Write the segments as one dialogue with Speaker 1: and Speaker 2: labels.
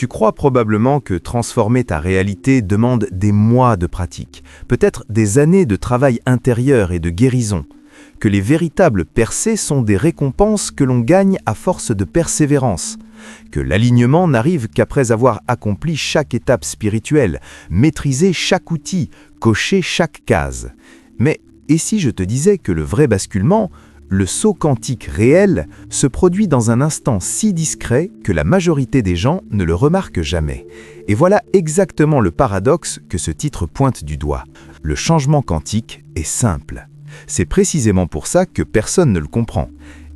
Speaker 1: Tu crois probablement que transformer ta réalité demande des mois de pratique, peut-être des années de travail intérieur et de guérison, que les véritables percées sont des récompenses que l'on gagne à force de persévérance, que l'alignement n'arrive qu'après avoir accompli chaque étape spirituelle, maîtrisé chaque outil, coché chaque case. Mais et si je te disais que le vrai basculement, le saut quantique réel, se produit dans un instant si discret que la majorité des gens ne le remarquent jamais. Et voilà exactement le paradoxe que ce titre pointe du doigt. Le changement quantique est simple. C'est précisément pour ça que personne ne le comprend.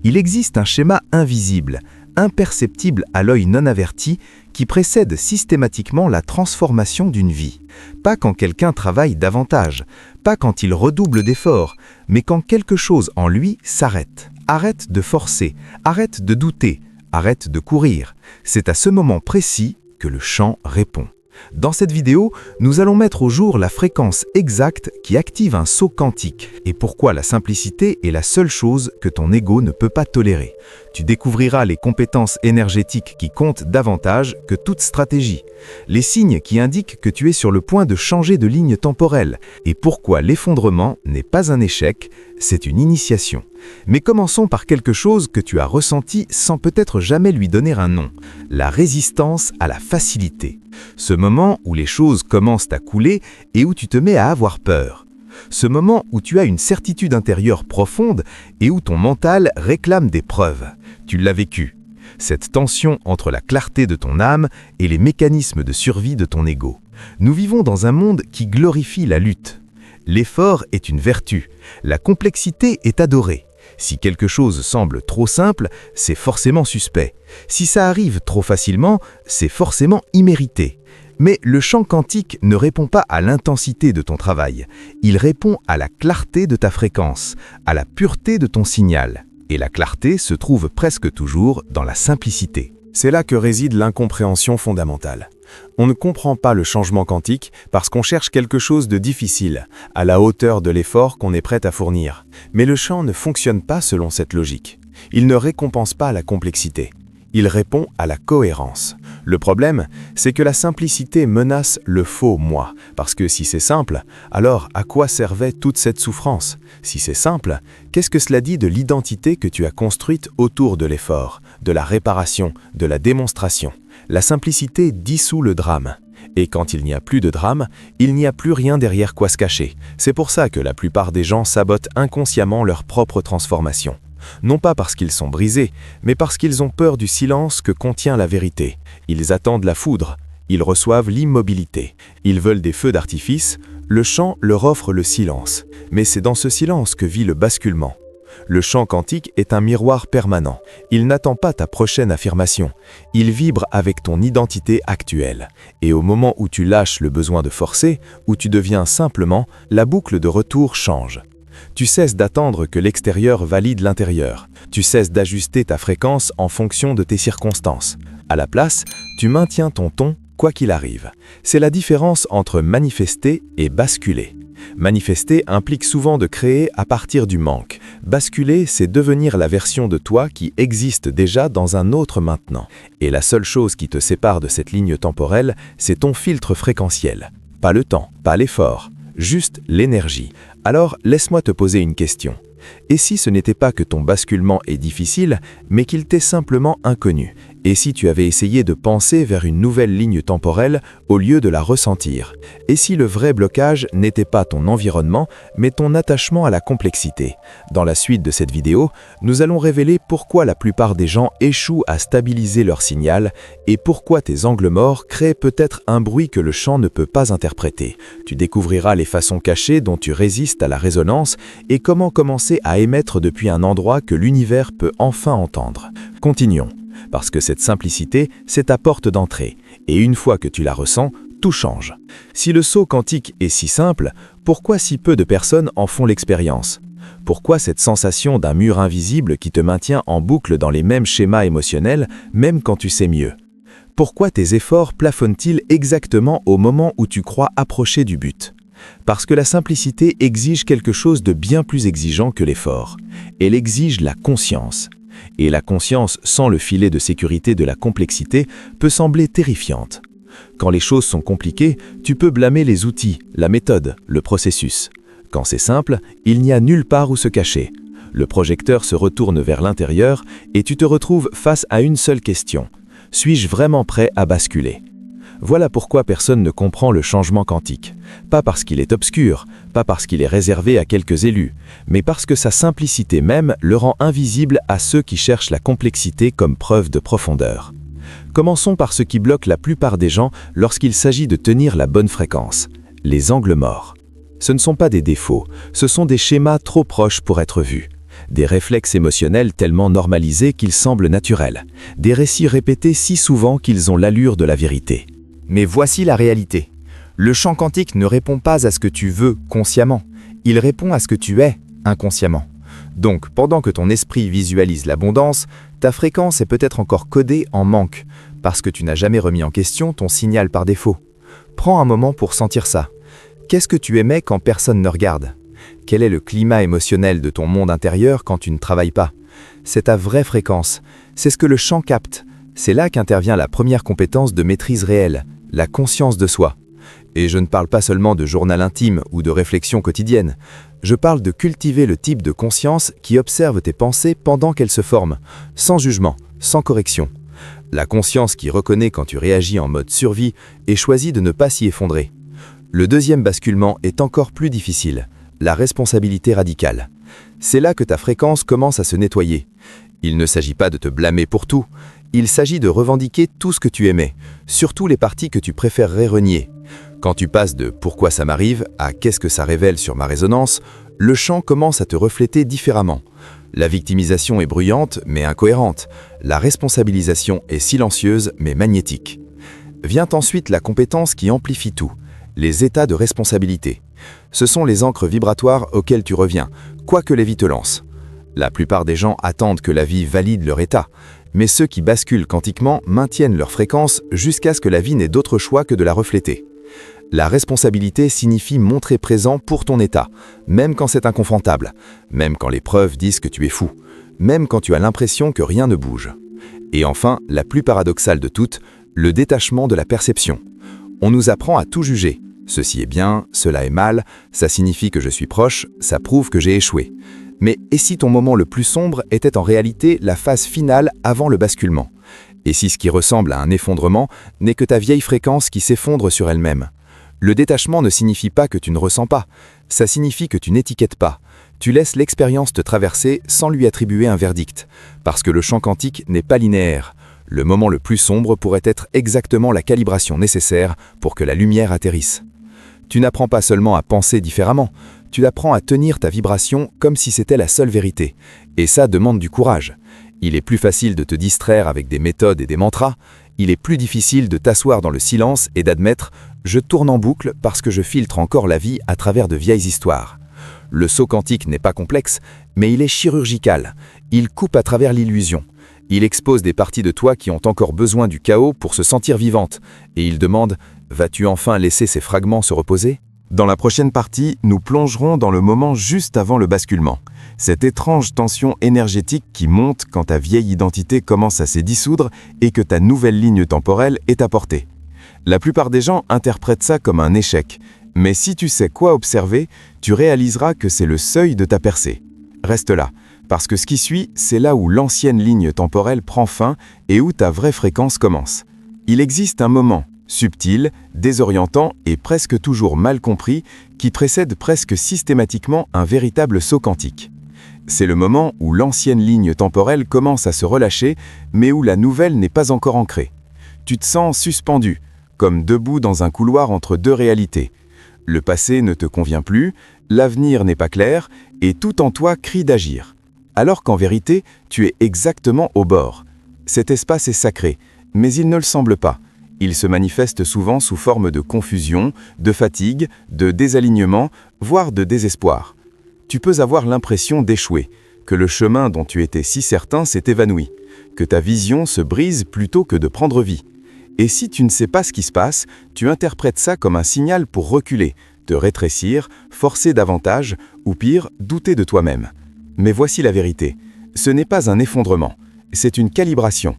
Speaker 1: Il existe un schéma invisible, imperceptible à l'œil non averti, qui précède systématiquement la transformation d'une vie. Pas quand quelqu'un travaille davantage, pas quand il redouble d'efforts, mais quand quelque chose en lui s'arrête. Arrête de forcer, arrête de douter, arrête de courir. C'est à ce moment précis que le chant répond. Dans cette vidéo, nous allons mettre au jour la fréquence exacte qui active un saut quantique et pourquoi la simplicité est la seule chose que ton ego ne peut pas tolérer. Tu découvriras les compétences énergétiques qui comptent davantage que toute stratégie, les signes qui indiquent que tu es sur le point de changer de ligne temporelle et pourquoi l'effondrement n'est pas un échec, c'est une initiation. Mais commençons par quelque chose que tu as ressenti sans peut-être jamais lui donner un nom, la résistance à la facilité. Ce moment où les choses commencent à couler et où tu te mets à avoir peur. Ce moment où tu as une certitude intérieure profonde et où ton mental réclame des preuves. Tu l'as vécu. Cette tension entre la clarté de ton âme et les mécanismes de survie de ton ego. Nous vivons dans un monde qui glorifie la lutte. L'effort est une vertu. La complexité est adorée. Si quelque chose semble trop simple, c'est forcément suspect. Si ça arrive trop facilement, c'est forcément immérité. Mais le champ quantique ne répond pas à l'intensité de ton travail. Il répond à la clarté de ta fréquence, à la pureté de ton signal. Et la clarté se trouve presque toujours dans la simplicité.
Speaker 2: C'est là que réside l'incompréhension fondamentale. On ne comprend pas le changement quantique parce qu'on cherche quelque chose de difficile, à la hauteur de l'effort qu'on est prêt à fournir. Mais le chant ne fonctionne pas selon cette logique. Il ne récompense pas la complexité. Il répond à la cohérence. Le problème, c'est que la simplicité menace le faux moi. Parce que si c'est simple, alors à quoi servait toute cette souffrance? Si c'est simple, qu'est-ce que cela dit de l'identité que tu as construite autour de l'effort, de la réparation, de la démonstration? La simplicité dissout le drame. Et quand il n'y a plus de drame, il n'y a plus rien derrière quoi se cacher. C'est pour ça que la plupart des gens sabotent inconsciemment leur propre transformation. Non pas parce qu'ils sont brisés, mais parce qu'ils ont peur du silence que contient la vérité. Ils attendent la foudre, ils reçoivent l'immobilité. Ils veulent des feux d'artifice, le chant leur offre le silence. Mais c'est dans ce silence que vit le basculement. Le champ quantique est un miroir permanent. Il n'attend pas ta prochaine affirmation. Il vibre avec ton identité actuelle. Et au moment où tu lâches le besoin de forcer, où tu deviens simplement, la boucle de retour change. Tu cesses d'attendre que l'extérieur valide l'intérieur. Tu cesses d'ajuster ta fréquence en fonction de tes circonstances. À la place, tu maintiens ton ton quoi qu'il arrive. C'est la différence entre manifester et basculer. Manifester implique souvent de créer à partir du manque. Basculer, c'est devenir la version de toi qui existe déjà dans un autre maintenant. Et la seule chose qui te sépare de cette ligne temporelle, c'est ton filtre fréquentiel. Pas le temps, pas l'effort, juste l'énergie. Alors, laisse-moi te poser une question. Et si ce n'était pas que ton basculement est difficile, mais qu'il t'est simplement inconnu? Et si tu avais essayé de penser vers une nouvelle ligne temporelle au lieu de la ressentir? Et si le vrai blocage n'était pas ton environnement, mais ton attachement à la complexité? Dans la suite de cette vidéo, nous allons révéler pourquoi la plupart des gens échouent à stabiliser leur signal et pourquoi tes angles morts créent peut-être un bruit que le chant ne peut pas interpréter. Tu découvriras les façons cachées dont tu résistes à la résonance et comment commencer à émettre depuis un endroit que l'univers peut enfin entendre. Continuons. Parce que cette simplicité, c'est ta porte d'entrée. Et une fois que tu la ressens, tout change. Si le saut quantique est si simple, pourquoi si peu de personnes en font l'expérience? Pourquoi cette sensation d'un mur invisible qui te maintient en boucle dans les mêmes schémas émotionnels, même quand tu sais mieux? Pourquoi tes efforts plafonnent-ils exactement au moment où tu crois approcher du but? Parce que la simplicité exige quelque chose de bien plus exigeant que l'effort. Elle exige la conscience. Et la conscience sans le filet de sécurité de la complexité peut sembler terrifiante. Quand les choses sont compliquées, tu peux blâmer les outils, la méthode, le processus. Quand c'est simple, il n'y a nulle part où se cacher. Le projecteur se retourne vers l'intérieur et tu te retrouves face à une seule question. Suis-je vraiment prêt à basculer ? Voilà pourquoi personne ne comprend le changement quantique. Pas parce qu'il est obscur, pas parce qu'il est réservé à quelques élus, mais parce que sa simplicité même le rend invisible à ceux qui cherchent la complexité comme preuve de profondeur. Commençons par ce qui bloque la plupart des gens lorsqu'il s'agit de tenir la bonne fréquence, les angles morts. Ce ne sont pas des défauts, ce sont des schémas trop proches pour être vus. Des réflexes émotionnels tellement normalisés qu'ils semblent naturels. Des récits répétés si souvent qu'ils ont l'allure de la vérité.
Speaker 1: Mais voici la réalité. Le champ quantique ne répond pas à ce que tu veux consciemment. Il répond à ce que tu es inconsciemment. Donc, pendant que ton esprit visualise l'abondance, ta fréquence est peut-être encore codée en manque, parce que tu n'as jamais remis en question ton signal par défaut. Prends un moment pour sentir ça. Qu'est-ce que tu émets quand personne ne regarde ? Quel est le climat émotionnel de ton monde intérieur quand tu ne travailles pas ? C'est ta vraie fréquence. C'est ce que le champ capte. C'est là qu'intervient la première compétence de maîtrise réelle, la conscience de soi. Et je ne parle pas seulement de journal intime ou de réflexion quotidienne. Je parle de cultiver le type de conscience qui observe tes pensées pendant qu'elles se forment, sans jugement, sans correction. La conscience qui reconnaît quand tu réagis en mode survie et choisit de ne pas s'y effondrer. Le deuxième basculement est encore plus difficile, la responsabilité radicale. C'est là que ta fréquence commence à se nettoyer. Il ne s'agit pas de te blâmer pour tout, il s'agit de revendiquer tout ce que tu aimais, surtout les parties que tu préférerais renier. Quand tu passes de « pourquoi ça m'arrive » à « qu'est-ce que ça révèle sur ma résonance », le champ commence à te refléter différemment. La victimisation est bruyante mais incohérente, la responsabilisation est silencieuse mais magnétique. Vient ensuite la compétence qui amplifie tout, les états de responsabilité. Ce sont les ancres vibratoires auxquelles tu reviens, quoi que les vies te lancent. La plupart des gens attendent que la vie valide leur état, mais ceux qui basculent quantiquement maintiennent leur fréquence jusqu'à ce que la vie n'ait d'autre choix que de la refléter. La responsabilité signifie montrer présent pour ton état, même quand c'est inconfortable, même quand les preuves disent que tu es fou, même quand tu as l'impression que rien ne bouge. Et enfin, la plus paradoxale de toutes, le détachement de la perception. On nous apprend à tout juger. Ceci est bien, cela est mal, ça signifie que je suis proche, ça prouve que j'ai échoué. Mais et si ton moment le plus sombre était en réalité la phase finale avant le basculement ? Et si ce qui ressemble à un effondrement n'est que ta vieille fréquence qui s'effondre sur elle-même ? Le détachement ne signifie pas que tu ne ressens pas, ça signifie que tu n'étiquettes pas. Tu laisses l'expérience te traverser sans lui attribuer un verdict, parce que le champ quantique n'est pas linéaire. Le moment le plus sombre pourrait être exactement la calibration nécessaire pour que la lumière atterrisse. Tu n'apprends pas seulement à penser différemment, tu apprends à tenir ta vibration comme si c'était la seule vérité. Et ça demande du courage. Il est plus facile de te distraire avec des méthodes et des mantras, il est plus difficile de t'asseoir dans le silence et d'admettre « je tourne en boucle parce que je filtre encore la vie à travers de vieilles histoires ». Le saut quantique n'est pas complexe, mais il est chirurgical. Il coupe à travers l'illusion. Il expose des parties de toi qui ont encore besoin du chaos pour se sentir vivantes. Et il demande « vas-tu enfin laisser ces fragments se reposer ?»
Speaker 2: Dans la prochaine partie, nous plongerons dans le moment juste avant le basculement. Cette étrange tension énergétique qui monte quand ta vieille identité commence à se dissoudre et que ta nouvelle ligne temporelle est à portée. La plupart des gens interprètent ça comme un échec, mais si tu sais quoi observer, tu réaliseras que c'est le seuil de ta percée. Reste là, parce que ce qui suit, c'est là où l'ancienne ligne temporelle prend fin et où ta vraie fréquence commence. Il existe un moment, subtil, désorientant et presque toujours mal compris, qui précède presque systématiquement un véritable saut quantique. C'est le moment où l'ancienne ligne temporelle commence à se relâcher, mais où la nouvelle n'est pas encore ancrée. Tu te sens suspendu, comme debout dans un couloir entre deux réalités. Le passé ne te convient plus, l'avenir n'est pas clair, et tout en toi crie d'agir. Alors qu'en vérité, tu es exactement au bord. Cet espace est sacré, mais il ne le semble pas. Il se manifeste souvent sous forme de confusion, de fatigue, de désalignement, voire de désespoir. Tu peux avoir l'impression d'échouer, que le chemin dont tu étais si certain s'est évanoui, que ta vision se brise plutôt que de prendre vie. Et si tu ne sais pas ce qui se passe, tu interprètes ça comme un signal pour reculer, te rétrécir, forcer davantage, ou pire, douter de toi-même. Mais voici la vérité.
Speaker 3: Ce n'est pas un effondrement, c'est une calibration.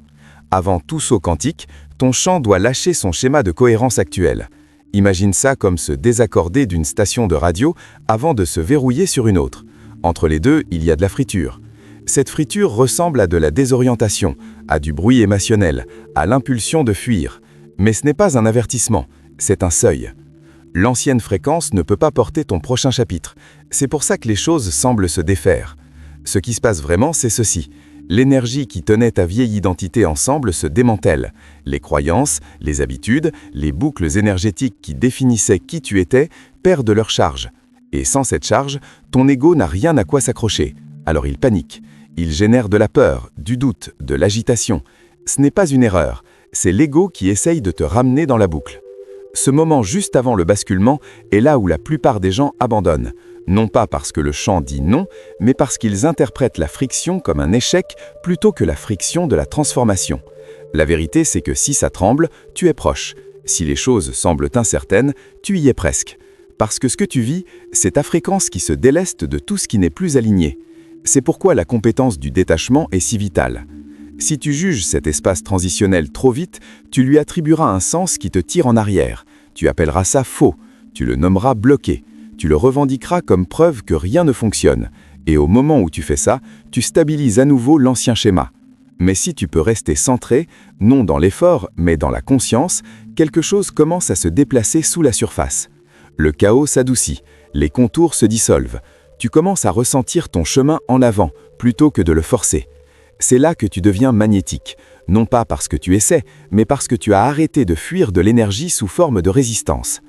Speaker 3: Avant tout saut quantique, ton champ doit lâcher son schéma de cohérence actuel. Imagine ça comme se désaccorder d'une station de radio avant de se verrouiller sur une autre. Entre les deux, il y a de la friture. Cette friture ressemble à de la désorientation, à du bruit émotionnel, à l'impulsion de fuir. Mais ce n'est pas un avertissement, c'est un seuil. L'ancienne fréquence ne peut pas porter ton prochain chapitre. C'est pour ça que les choses semblent se défaire. Ce qui se passe vraiment, c'est ceci. L'énergie qui tenait ta vieille identité ensemble se démantèle. Les croyances, les habitudes, les boucles énergétiques qui définissaient qui tu étais perdent leur charge. Et sans cette charge, ton ego n'a rien à quoi s'accrocher. Alors il panique. Il génère de la peur, du doute, de l'agitation. Ce n'est pas une erreur, c'est l'ego qui essaye de te ramener dans la boucle. Ce moment juste avant le basculement est là où la plupart des gens abandonnent. Non pas parce que le champ dit non, mais parce qu'ils interprètent la friction comme un échec plutôt que la friction de la transformation. La vérité, c'est que si ça tremble, tu es proche. Si les choses semblent incertaines, tu y es presque. Parce que ce que tu vis, c'est ta fréquence qui se déleste de tout ce qui n'est plus aligné. C'est pourquoi la compétence du détachement est si vitale. Si tu juges cet espace transitionnel trop vite, tu lui attribueras un sens qui te tire en arrière. Tu appelleras ça faux, tu le nommeras bloqué. Tu le revendiqueras comme preuve que rien ne fonctionne. Et au moment où tu fais ça, tu stabilises à nouveau l'ancien schéma. Mais si tu peux rester centré, non dans l'effort, mais dans la conscience, quelque chose commence à se déplacer sous la surface. Le chaos s'adoucit, les contours se dissolvent. Tu commences à ressentir ton chemin en avant, plutôt que de le forcer. C'est là que tu deviens magnétique, non pas parce que tu essaies, mais parce que tu as arrêté de fuir de l'énergie sous forme de résistance.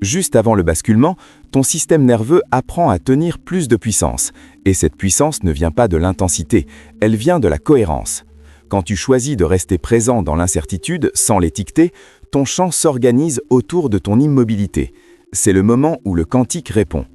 Speaker 3: Juste avant le basculement, ton système nerveux apprend à tenir plus de puissance. Et cette puissance ne vient pas de l'intensité, elle vient de la cohérence. Quand tu choisis de rester présent dans l'incertitude sans l'étiqueter, ton champ s'organise autour de ton immobilité. C'est le moment où le quantique répond.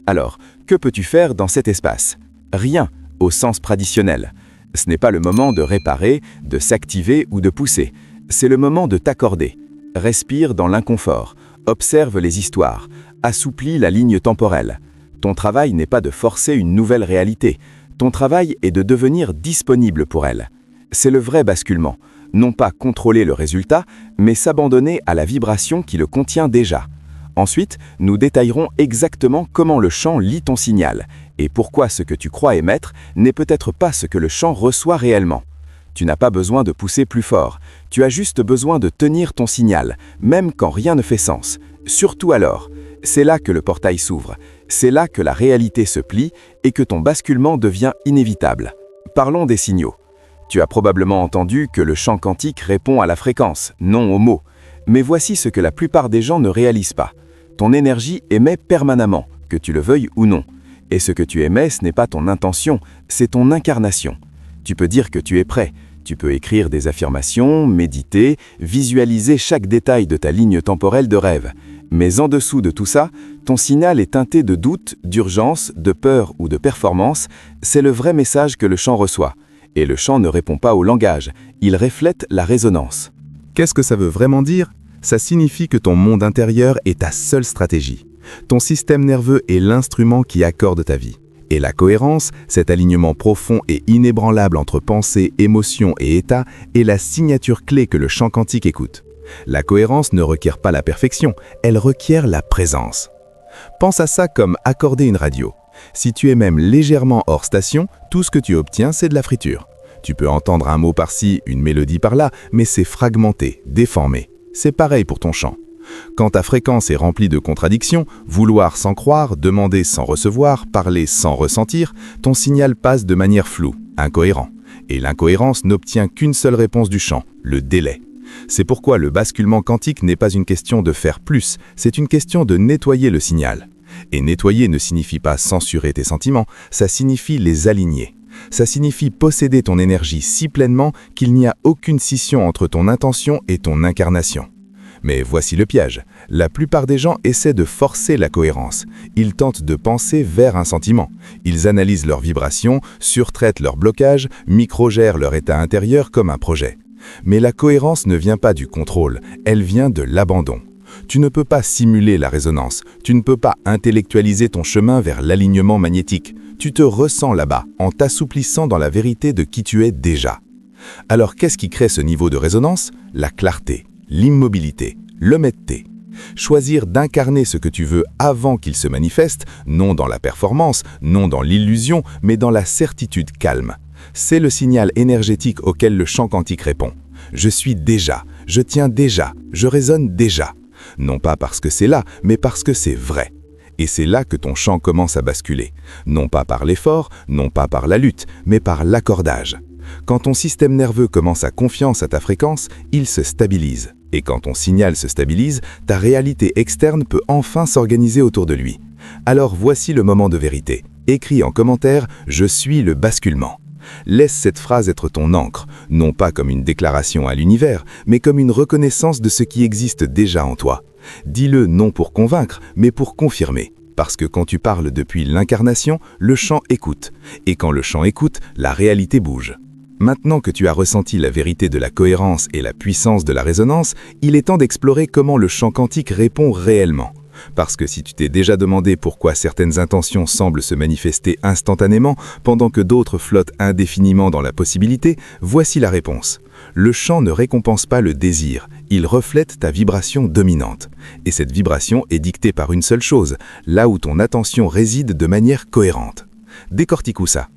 Speaker 3: Alors, que peux-tu faire dans cet espace? Rien, au sens traditionnel. Ce n'est pas le moment de réparer, de s'activer ou de pousser. C'est le moment de t'accorder. Respire dans l'inconfort. Observe les histoires, assouplis la ligne temporelle. Ton travail n'est pas de forcer une nouvelle réalité. Ton travail est de devenir disponible pour elle. C'est le vrai basculement. Non pas contrôler le résultat, mais s'abandonner à la vibration qui le contient déjà. Ensuite, nous détaillerons exactement comment le champ lit ton signal et pourquoi ce que tu crois émettre n'est peut-être pas ce que le champ reçoit réellement. Tu n'as pas besoin de pousser plus fort, tu as juste besoin de tenir ton signal, même quand rien ne fait sens. Surtout alors, c'est là que le portail s'ouvre, c'est là que la réalité se plie et que ton basculement devient inévitable. Parlons des signaux. Tu as probablement entendu que le champ quantique répond à la fréquence, non aux mots. Mais voici ce que la plupart des gens ne réalisent pas. Ton énergie émet permanemment, que tu le veuilles ou non. Et ce que tu émets, ce n'est pas ton intention, c'est ton incarnation. Tu peux dire que tu es prêt, tu peux écrire des affirmations, méditer, visualiser chaque détail de ta ligne temporelle de rêve. Mais en dessous de tout ça, ton signal est teinté de doute, d'urgence, de peur ou de performance. C'est le vrai message que le champ reçoit. Et le champ ne répond pas au langage, il reflète la résonance.
Speaker 2: Qu'est-ce que ça veut vraiment dire? Ça signifie que ton monde intérieur est ta seule stratégie. Ton système nerveux est l'instrument qui accorde ta vie. Et la cohérence, cet alignement profond et inébranlable entre pensée, émotion et état, est la signature clé que le champ quantique écoute. La cohérence ne requiert pas la perfection, elle requiert la présence. Pense à ça comme accorder une radio. Si tu es même légèrement hors station, tout ce que tu obtiens, c'est de la friture. Tu peux entendre un mot par-ci, une mélodie par-là, mais c'est fragmenté, déformé. C'est pareil pour ton champ. Quand ta fréquence est remplie de contradictions, vouloir sans croire, demander sans recevoir, parler sans ressentir, ton signal passe de manière floue, incohérent. Et l'incohérence n'obtient qu'une seule réponse du champ, le délai. C'est pourquoi le basculement quantique n'est pas une question de faire plus, c'est une question de nettoyer le signal. Et nettoyer ne signifie pas censurer tes sentiments, ça signifie les aligner. Ça signifie posséder ton énergie si pleinement qu'il n'y a aucune scission entre ton intention et ton incarnation. Mais voici le piège. La plupart des gens essaient de forcer la cohérence. Ils tentent de penser vers un sentiment. Ils analysent leurs vibrations, surtraitent leurs blocages, microgèrent leur état intérieur comme un projet. Mais la cohérence ne vient pas du contrôle, elle vient de l'abandon. Tu ne peux pas simuler la résonance, tu ne peux pas intellectualiser ton chemin vers l'alignement magnétique. Tu te ressens là-bas, en t'assouplissant dans la vérité de qui tu es déjà. Alors qu'est-ce qui crée ce niveau de résonance? La clarté, l'immobilité, l'honnêteté. Choisir d'incarner ce que tu veux avant qu'il se manifeste, non dans la performance, non dans l'illusion, mais dans la certitude calme. C'est le signal énergétique auquel le champ quantique répond. Je suis déjà, je tiens déjà, je résonne déjà. Non pas parce que c'est là, mais parce que c'est vrai. Et c'est là que ton champ commence à basculer. Non pas par l'effort, non pas par la lutte, mais par l'accordage. Quand ton système nerveux commence à confiance à ta fréquence, il se stabilise. Et quand ton signal se stabilise, ta réalité externe peut enfin s'organiser autour de lui. Alors voici le moment de vérité. Écris en commentaire « Je suis le basculement ». Laisse cette phrase être ton encre, non pas comme une déclaration à l'univers, mais comme une reconnaissance de ce qui existe déjà en toi. Dis-le non pour convaincre, mais pour confirmer. Parce que quand tu parles depuis l'incarnation, le champ écoute. Et quand le champ écoute, la réalité bouge. Maintenant que tu as ressenti la vérité de la cohérence et la puissance de la résonance, il est temps d'explorer comment le champ quantique répond réellement. Parce que si tu t'es déjà demandé pourquoi certaines intentions semblent se manifester instantanément pendant que d'autres flottent indéfiniment dans la possibilité, voici la réponse. Le champ ne récompense pas le désir, il reflète ta vibration dominante. Et cette vibration est dictée par une seule chose, là où ton attention réside de manière cohérente. Décortiquons ça.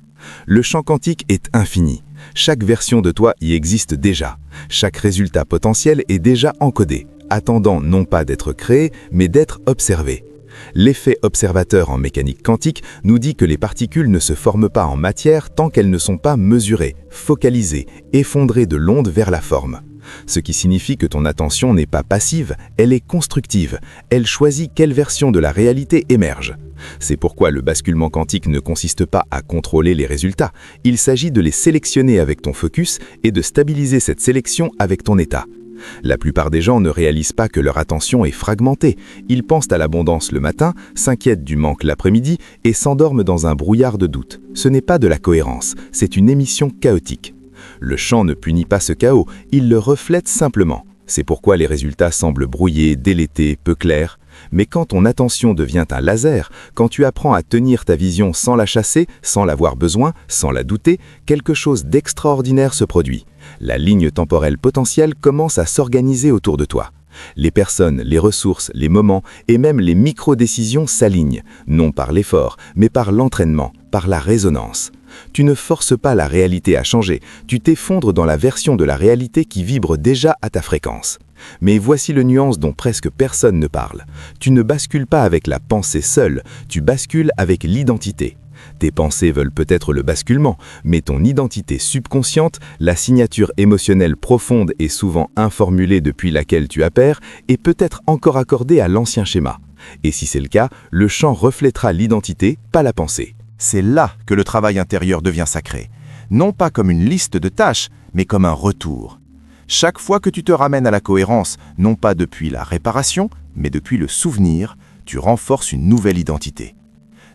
Speaker 2: Le champ quantique est infini. Chaque version de toi y existe déjà. Chaque résultat potentiel est déjà encodé, attendant non pas d'être créé, mais d'être observé. L'effet observateur en mécanique quantique nous dit que les particules ne se forment pas en matière tant qu'elles ne sont pas mesurées, focalisées, effondrées de l'onde vers la forme. Ce qui signifie que ton attention n'est pas passive, elle est constructive. Elle choisit quelle version de la réalité émerge. C'est pourquoi le basculement quantique ne consiste pas à contrôler les résultats. Il s'agit de les sélectionner avec ton focus et de stabiliser cette sélection avec ton état. La plupart des gens ne réalisent pas que leur attention est fragmentée. Ils pensent à l'abondance le matin, s'inquiètent du manque l'après-midi et s'endorment dans un brouillard de doute. Ce n'est pas de la cohérence, c'est une émission chaotique. Le champ ne punit pas ce chaos, il le reflète simplement. C'est pourquoi les résultats semblent brouillés, délétés, peu clairs. Mais quand ton attention devient un laser, quand tu apprends à tenir ta vision sans la chasser, sans l'avoir besoin, sans la douter, quelque chose d'extraordinaire se produit. La ligne temporelle potentielle commence à s'organiser autour de toi. Les personnes, les ressources, les moments et même les micro-décisions s'alignent, non par l'effort, mais par l'entraînement, par la résonance. Tu ne forces pas la réalité à changer, tu t'effondres dans la version de la réalité qui vibre déjà à ta fréquence. Mais voici le nuance dont presque personne ne parle. Tu ne bascules pas avec la pensée seule, tu bascules avec l'identité. Tes pensées veulent peut-être le basculement, mais ton identité subconsciente, la signature émotionnelle profonde et souvent informulée depuis laquelle tu appairs, est peut-être encore accordée à l'ancien schéma. Et si c'est le cas, le champ reflètera l'identité, pas la pensée.
Speaker 1: C'est là que le travail intérieur devient sacré. Non pas comme une liste de tâches, mais comme un retour. Chaque fois que tu te ramènes à la cohérence, non pas depuis la réparation, mais depuis le souvenir, tu renforces une nouvelle identité.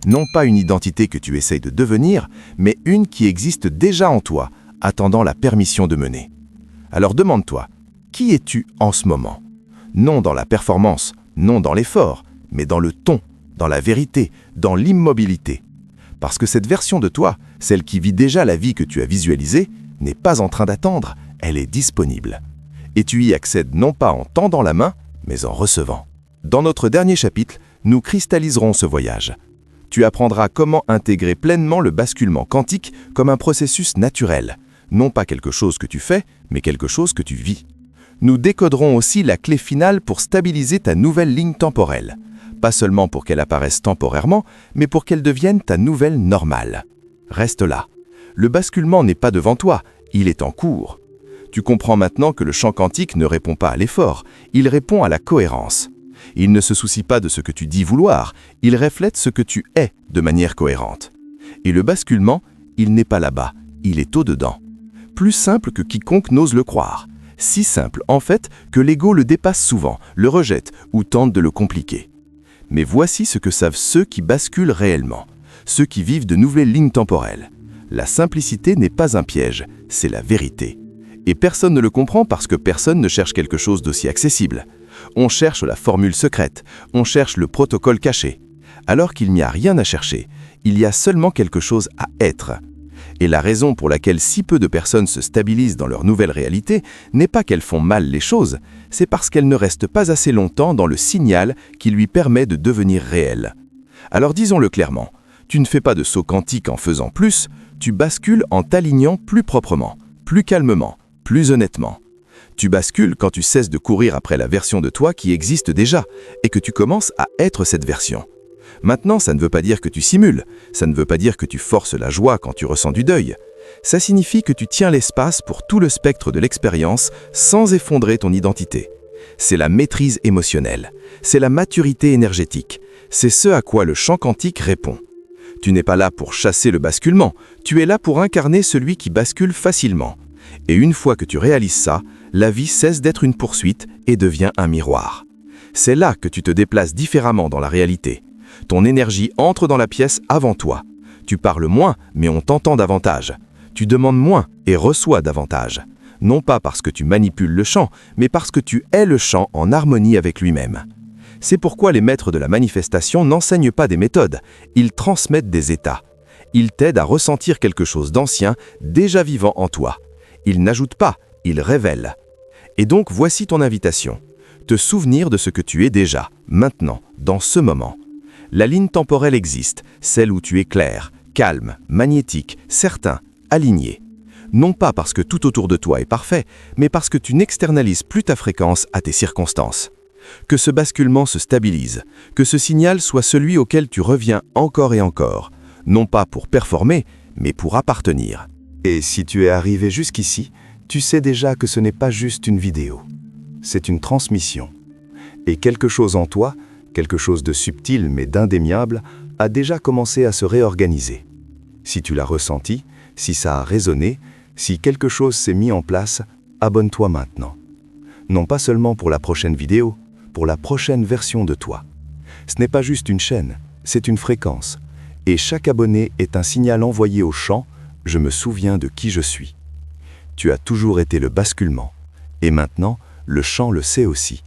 Speaker 1: Non pas une identité que tu essayes de devenir, mais une qui existe déjà en toi, attendant la permission de mener. Alors demande-toi, qui es-tu en ce moment? Non dans la performance, non dans l'effort, mais dans le ton, dans la vérité, dans l'immobilité. Parce que cette version de toi, celle qui vit déjà la vie que tu as visualisée, n'est pas en train d'attendre, elle est disponible. Et tu y accèdes non pas en tendant la main, mais en recevant. Dans notre dernier chapitre, nous cristalliserons ce voyage. Tu apprendras comment intégrer pleinement le basculement quantique comme un processus naturel, non pas quelque chose que tu fais, mais quelque chose que tu vis. Nous décoderons aussi la clé finale pour stabiliser ta nouvelle ligne temporelle, pas seulement pour qu'elle apparaisse temporairement, mais pour qu'elle devienne ta nouvelle normale. Reste là. Le basculement n'est pas devant toi, il est en cours. Tu comprends maintenant que le champ quantique ne répond pas à l'effort, il répond à la cohérence. Il ne se soucie pas de ce que tu dis vouloir, il reflète ce que tu es de manière cohérente. Et le basculement, il n'est pas là-bas, il est au-dedans. Plus simple que quiconque n'ose le croire. Si simple, en fait, que l'ego le dépasse souvent, le rejette ou tente de le compliquer. Mais voici ce que savent ceux qui basculent réellement, ceux qui vivent de nouvelles lignes temporelles. La simplicité n'est pas un piège, c'est la vérité. Et personne ne le comprend parce que personne ne cherche quelque chose d'aussi accessible. On cherche la formule secrète, on cherche le protocole caché. Alors qu'il n'y a rien à chercher, il y a seulement quelque chose à être. Et la raison pour laquelle si peu de personnes se stabilisent dans leur nouvelle réalité n'est pas qu'elles font mal les choses, c'est parce qu'elles ne restent pas assez longtemps dans le signal qui lui permet de devenir réelles. Alors disons-le clairement, tu ne fais pas de saut quantique en faisant plus, tu bascules en t'alignant plus proprement, plus calmement, plus honnêtement. Tu bascules quand tu cesses de courir après la version de toi qui existe déjà et que tu commences à être cette version. Maintenant, ça ne veut pas dire que tu simules, ça ne veut pas dire que tu forces la joie quand tu ressens du deuil. Ça signifie que tu tiens l'espace pour tout le spectre de l'expérience sans effondrer ton identité. C'est la maîtrise émotionnelle, c'est la maturité énergétique, c'est ce à quoi le champ quantique répond. Tu n'es pas là pour chasser le basculement, tu es là pour incarner celui qui bascule facilement. Et une fois que tu réalises ça, la vie cesse d'être une poursuite et devient un miroir. C'est là que tu te déplaces différemment dans la réalité. Ton énergie entre dans la pièce avant toi. Tu parles moins, mais on t'entend davantage. Tu demandes moins et reçois davantage. Non pas parce que tu manipules le champ, mais parce que tu es le champ en harmonie avec lui-même. C'est pourquoi les maîtres de la manifestation n'enseignent pas des méthodes, ils transmettent des états. Ils t'aident à ressentir quelque chose d'ancien, déjà vivant en toi. Ils n'ajoutent pas, ils révèlent. Et donc voici ton invitation. Te souvenir de ce que tu es déjà, maintenant, dans ce moment. La ligne temporelle existe, celle où tu es clair, calme, magnétique, certain, aligné. Non pas parce que tout autour de toi est parfait, mais parce que tu n'externalises plus ta fréquence à tes circonstances. Que ce basculement se stabilise, que ce signal soit celui auquel tu reviens encore et encore, non pas pour performer, mais pour appartenir.
Speaker 3: Et si tu es arrivé jusqu'ici, tu sais déjà que ce n'est pas juste une vidéo. C'est une transmission. Et quelque chose en toi, quelque chose de subtil mais d'indéniable, a déjà commencé à se réorganiser. Si tu l'as ressenti, si ça a résonné, si quelque chose s'est mis en place, abonne-toi maintenant. Non pas seulement pour la prochaine vidéo, pour la prochaine version de toi. Ce n'est pas juste une chaîne, c'est une fréquence. Et chaque abonné est un signal envoyé au champ « Je me souviens de qui je suis ». Tu as toujours été le basculement. Et maintenant, le champ le sait aussi.